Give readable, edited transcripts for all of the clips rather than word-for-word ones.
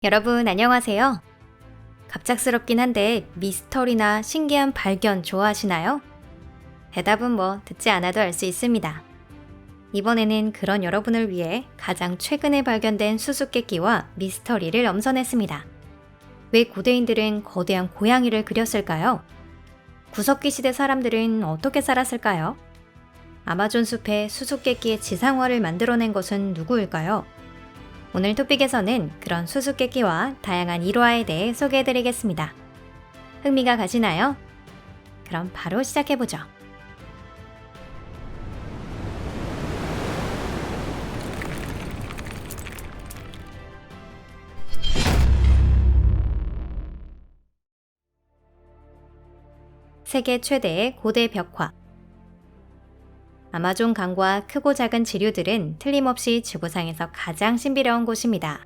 여러분 안녕하세요. 갑작스럽긴 한데 미스터리나 신기한 발견 좋아하시나요? 대답은 뭐 듣지 않아도 알 수 있습니다. 이번에는 그런 여러분을 위해 가장 최근에 발견된 수수께끼와 미스터리를 엄선했습니다. 왜 고대인들은 거대한 고양이를 그렸을까요? 구석기 시대 사람들은 어떻게 살았을까요? 아마존 숲에 수수께끼의 지상화를 만들어낸 것은 누구일까요? 오늘 토픽에서는 그런 수수께끼와 다양한 일화에 대해 소개해드리겠습니다. 흥미가 가시나요? 그럼 바로 시작해보죠. 세계 최대의 고대 벽화. 아마존 강과 크고 작은 지류들은 틀림없이 지구상에서 가장 신비로운 곳입니다.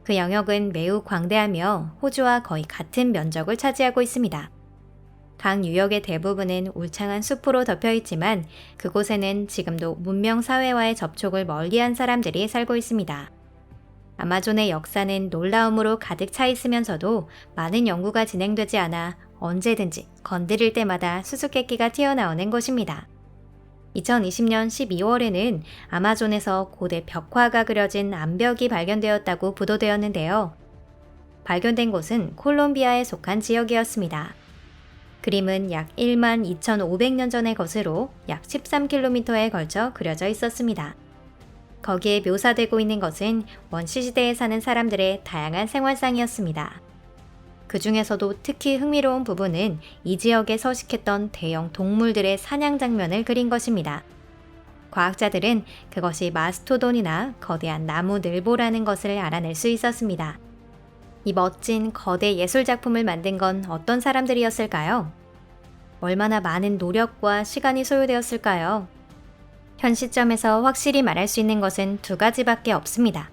그 영역은 매우 광대하며 호주와 거의 같은 면적을 차지하고 있습니다. 강 유역의 대부분은 울창한 숲으로 덮여 있지만 그곳에는 지금도 문명 사회와의 접촉을 멀리한 사람들이 살고 있습니다. 아마존의 역사는 놀라움으로 가득 차 있으면서도 많은 연구가 진행되지 않아 언제든지 건드릴 때마다 수수께끼가 튀어나오는 곳입니다. 2020년 12월에는 아마존에서 고대 벽화가 그려진 암벽이 발견되었다고 보도되었는데요. 발견된 곳은 콜롬비아에 속한 지역이었습니다. 그림은 약 1만 2,500년 전의 것으로 약 13km에 걸쳐 그려져 있었습니다. 거기에 묘사되고 있는 것은 원시시대에 사는 사람들의 다양한 생활상이었습니다. 그 중에서도 특히 흥미로운 부분은 이 지역에 서식했던 대형 동물들의 사냥 장면을 그린 것입니다. 과학자들은 그것이 마스토돈이나 거대한 나무 늘보라는 것을 알아낼 수 있었습니다. 이 멋진 거대 예술작품을 만든 건 어떤 사람들이었을까요? 얼마나 많은 노력과 시간이 소요되었을까요? 현 시점에서 확실히 말할 수 있는 것은 두 가지밖에 없습니다.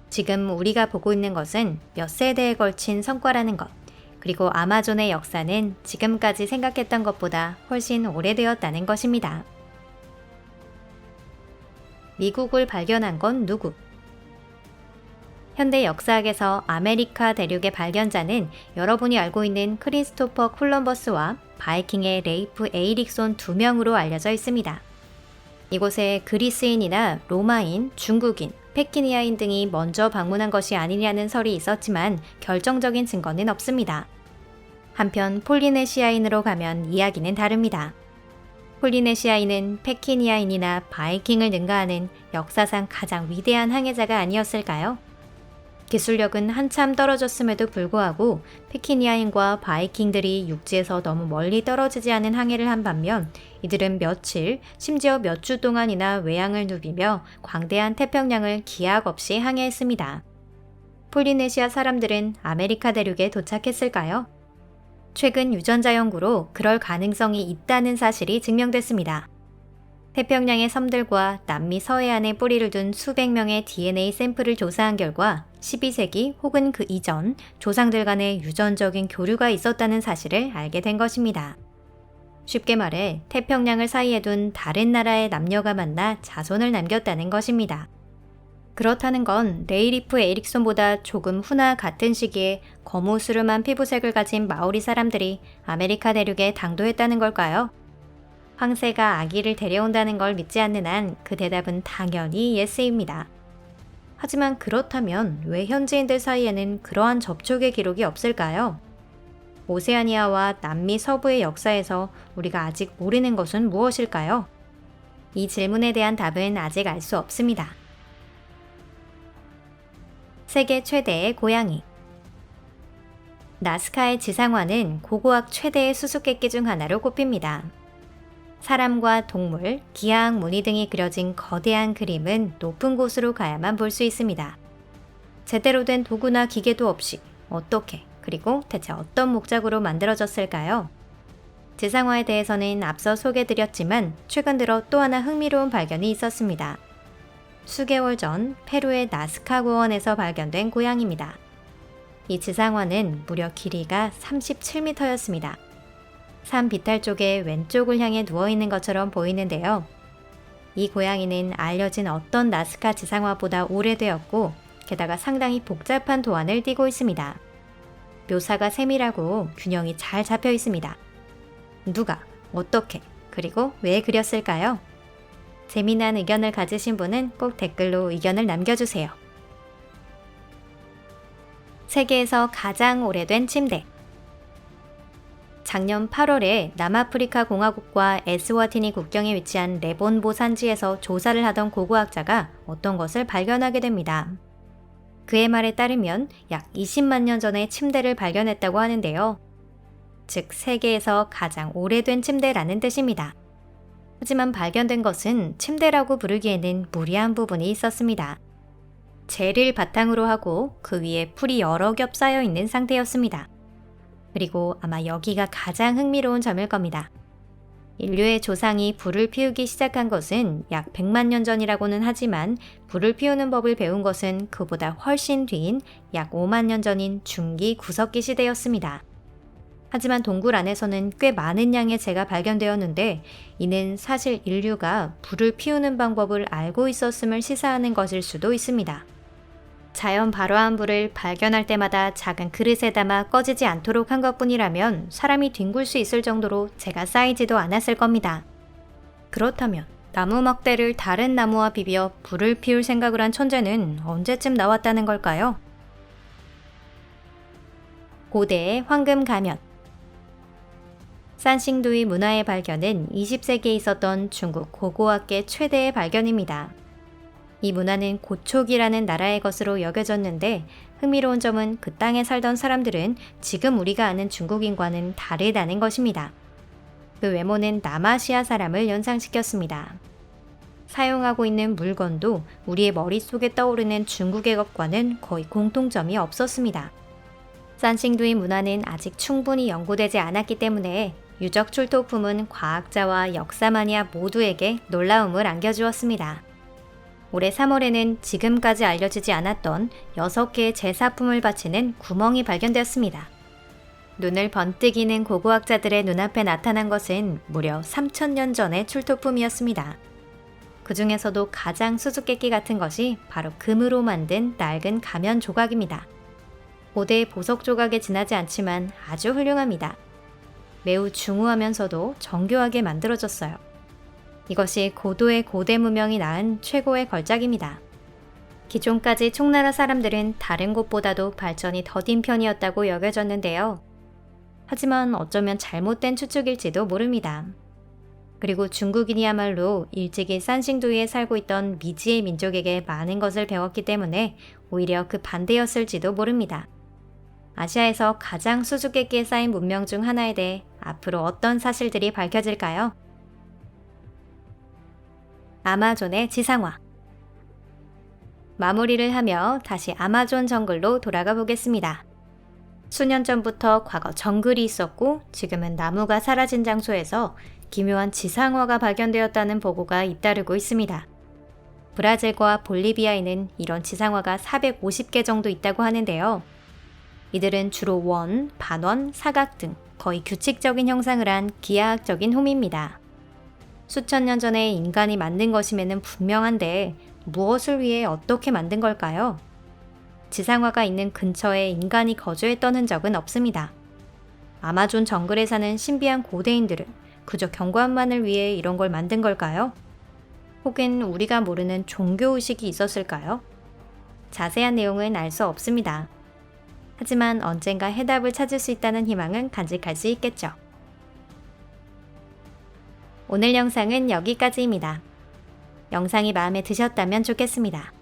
지금 우리가 보고 있는 것은 몇 세대에 걸친 성과라는 것, 그리고 아마존의 역사는 지금까지 생각했던 것보다 훨씬 오래되었다는 것입니다. 미국을 발견한 건 누구? 현대 역사학에서 아메리카 대륙의 발견자는 여러분이 알고 있는 크리스토퍼 콜럼버스와 바이킹의 레이프 에이릭손 두 명으로 알려져 있습니다. 이곳에 그리스인이나 로마인, 중국인, 페키니아인 등이 먼저 방문한 것이 아니냐는 설이 있었지만 결정적인 증거는 없습니다. 한편 폴리네시아인으로 가면 이야기는 다릅니다. 폴리네시아인은 페키니아인이나 바이킹을 능가하는 역사상 가장 위대한 항해자가 아니었을까요? 기술력은 한참 떨어졌음에도 불구하고 페키니아인과 바이킹들이 육지에서 너무 멀리 떨어지지 않은 항해를 한 반면 이들은 며칠, 심지어 몇 주 동안이나 외양을 누비며 광대한 태평양을 기약 없이 항해했습니다. 폴리네시아 사람들은 아메리카 대륙에 도착했을까요? 최근 유전자 연구로 그럴 가능성이 있다는 사실이 증명됐습니다. 태평양의 섬들과 남미 서해안에 뿌리를 둔 수백 명의 DNA 샘플을 조사한 결과 12세기 혹은 그 이전 조상들 간의 유전적인 교류가 있었다는 사실을 알게 된 것입니다. 쉽게 말해 태평양을 사이에 둔 다른 나라의 남녀가 만나 자손을 남겼다는 것입니다. 그렇다는 건 레이리프 에릭손보다 조금 후나 같은 시기에 거무스름한 피부색을 가진 마오리 사람들이 아메리카 대륙에 당도했다는 걸까요? 황새가 아기를 데려온다는 걸 믿지 않는 한 그 대답은 당연히 예스입니다. 하지만 그렇다면 왜 현지인들 사이에는 그러한 접촉의 기록이 없을까요? 오세아니아와 남미 서부의 역사에서 우리가 아직 모르는 것은 무엇일까요? 이 질문에 대한 답은 아직 알 수 없습니다. 세계 최대의 고양이. 나스카의 지상화는 고고학 최대의 수수께끼 중 하나로 꼽힙니다. 사람과 동물, 기하학 무늬 등이 그려진 거대한 그림은 높은 곳으로 가야만 볼 수 있습니다. 제대로 된 도구나 기계도 없이 어떻게, 그리고 대체 어떤 목적으로 만들어졌을까요? 지상화에 대해서는 앞서 소개드렸지만 최근 들어 또 하나 흥미로운 발견이 있었습니다. 수개월 전 페루의 나스카 고원에서 발견된 고양이입니다. 이 지상화는 무려 길이가 37m였습니다. 산 비탈 쪽에 왼쪽을 향해 누워있는 것처럼 보이는데요. 이 고양이는 알려진 어떤 나스카 지상화보다 오래되었고 게다가 상당히 복잡한 도안을 띠고 있습니다. 묘사가 세밀하고 균형이 잘 잡혀 있습니다. 누가, 어떻게, 그리고 왜 그렸을까요? 재미난 의견을 가지신 분은 꼭 댓글로 의견을 남겨주세요. 세계에서 가장 오래된 침대. 작년 8월에 남아프리카 공화국과 에스와티니 국경에 위치한 레본보 산지에서 조사를 하던 고고학자가 어떤 것을 발견하게 됩니다. 그의 말에 따르면 약 20만 년 전에 침대를 발견했다고 하는데요. 즉 세계에서 가장 오래된 침대라는 뜻입니다. 하지만 발견된 것은 침대라고 부르기에는 무리한 부분이 있었습니다. 재를 바탕으로 하고 그 위에 풀이 여러 겹 쌓여 있는 상태였습니다. 그리고 아마 여기가 가장 흥미로운 점일 겁니다. 인류의 조상이 불을 피우기 시작한 것은 약 100만 년 전이라고는 하지만 불을 피우는 법을 배운 것은 그보다 훨씬 뒤인 약 5만 년 전인 중기 구석기 시대였습니다. 하지만 동굴 안에서는 꽤 많은 양의 재가 발견되었는데 이는 사실 인류가 불을 피우는 방법을 알고 있었음을 시사하는 것일 수도 있습니다. 자연 발화한 불을 발견할 때마다 작은 그릇에 담아 꺼지지 않도록 한 것뿐이라면 사람이 뒹굴 수 있을 정도로 재가 쌓이지도 않았을 겁니다. 그렇다면 나무 막대를 다른 나무와 비벼 불을 피울 생각을 한 천재는 언제쯤 나왔다는 걸까요? 고대의 황금 가면. 산싱두이 문화의 발견은 20세기에 있었던 중국 고고학계 최대의 발견입니다. 이 문화는 고촉이라는 나라의 것으로 여겨졌는데 흥미로운 점은 그 땅에 살던 사람들은 지금 우리가 아는 중국인과는 다르다는 것입니다. 그 외모는 남아시아 사람을 연상시켰습니다. 사용하고 있는 물건도 우리의 머릿속에 떠오르는 중국의 것과는 거의 공통점이 없었습니다. 산싱두이 문화는 아직 충분히 연구되지 않았기 때문에 유적 출토품은 과학자와 역사 마니아 모두에게 놀라움을 안겨주었습니다. 올해 3월에는 지금까지 알려지지 않았던 6개의 제사품을 바치는 구멍이 발견되었습니다. 눈을 번뜩이는 고고학자들의 눈앞에 나타난 것은 무려 3,000년 전의 출토품이었습니다. 그 중에서도 가장 수수께끼 같은 것이 바로 금으로 만든 낡은 가면 조각입니다. 고대의 보석 조각에 지나지 않지만 아주 훌륭합니다. 매우 중후하면서도 정교하게 만들어졌어요. 이것이 고도의 고대 문명이 낳은 최고의 걸작입니다. 기존까지 총나라 사람들은 다른 곳보다도 발전이 더딘 편이었다고 여겨졌는데요. 하지만 어쩌면 잘못된 추측일지도 모릅니다. 그리고 중국인이야말로 일찍이 산싱두이에 살고 있던 미지의 민족에게 많은 것을 배웠기 때문에 오히려 그 반대였을지도 모릅니다. 아시아에서 가장 수수께끼에 쌓인 문명 중 하나에 대해 앞으로 어떤 사실들이 밝혀질까요? 아마존의 지상화. 마무리를 하며 다시 아마존 정글로 돌아가 보겠습니다. 수년 전부터 과거 정글이 있었고 지금은 나무가 사라진 장소에서 기묘한 지상화가 발견되었다는 보고가 잇따르고 있습니다. 브라질과 볼리비아에는 이런 지상화가 450개 정도 있다고 하는데요. 이들은 주로 원, 반원, 사각 등 거의 규칙적인 형상을 한 기하학적인 홈입니다. 수천 년 전에 인간이 만든 것임에는 분명한데 무엇을 위해 어떻게 만든 걸까요? 지상화가 있는 근처에 인간이 거주했던 흔적은 없습니다. 아마존 정글에 사는 신비한 고대인들은 그저 경관만을 위해 이런 걸 만든 걸까요? 혹은 우리가 모르는 종교의식이 있었을까요? 자세한 내용은 알 수 없습니다. 하지만 언젠가 해답을 찾을 수 있다는 희망은 간직할 수 있겠죠. 오늘 영상은 여기까지입니다. 영상이 마음에 드셨다면 좋겠습니다.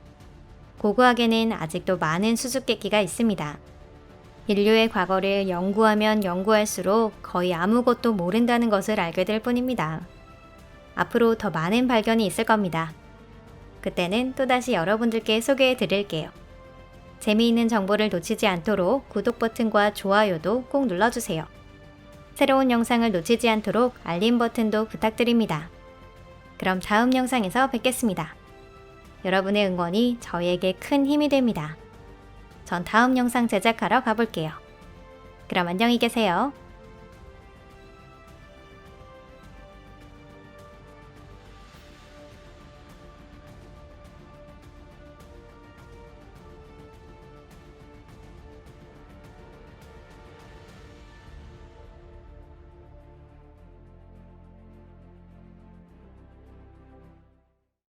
고고학에는 아직도 많은 수수께끼가 있습니다. 인류의 과거를 연구하면 연구할수록 거의 아무것도 모른다는 것을 알게 될 뿐입니다. 앞으로 더 많은 발견이 있을 겁니다. 그때는 또다시 여러분들께 소개해 드릴게요. 재미있는 정보를 놓치지 않도록 구독 버튼과 좋아요도 꼭 눌러주세요. 새로운 영상을 놓치지 않도록 알림 버튼도 부탁드립니다. 그럼 다음 영상에서 뵙겠습니다. 여러분의 응원이 저희에게 큰 힘이 됩니다. 전 다음 영상 제작하러 가볼게요. 그럼 안녕히 계세요.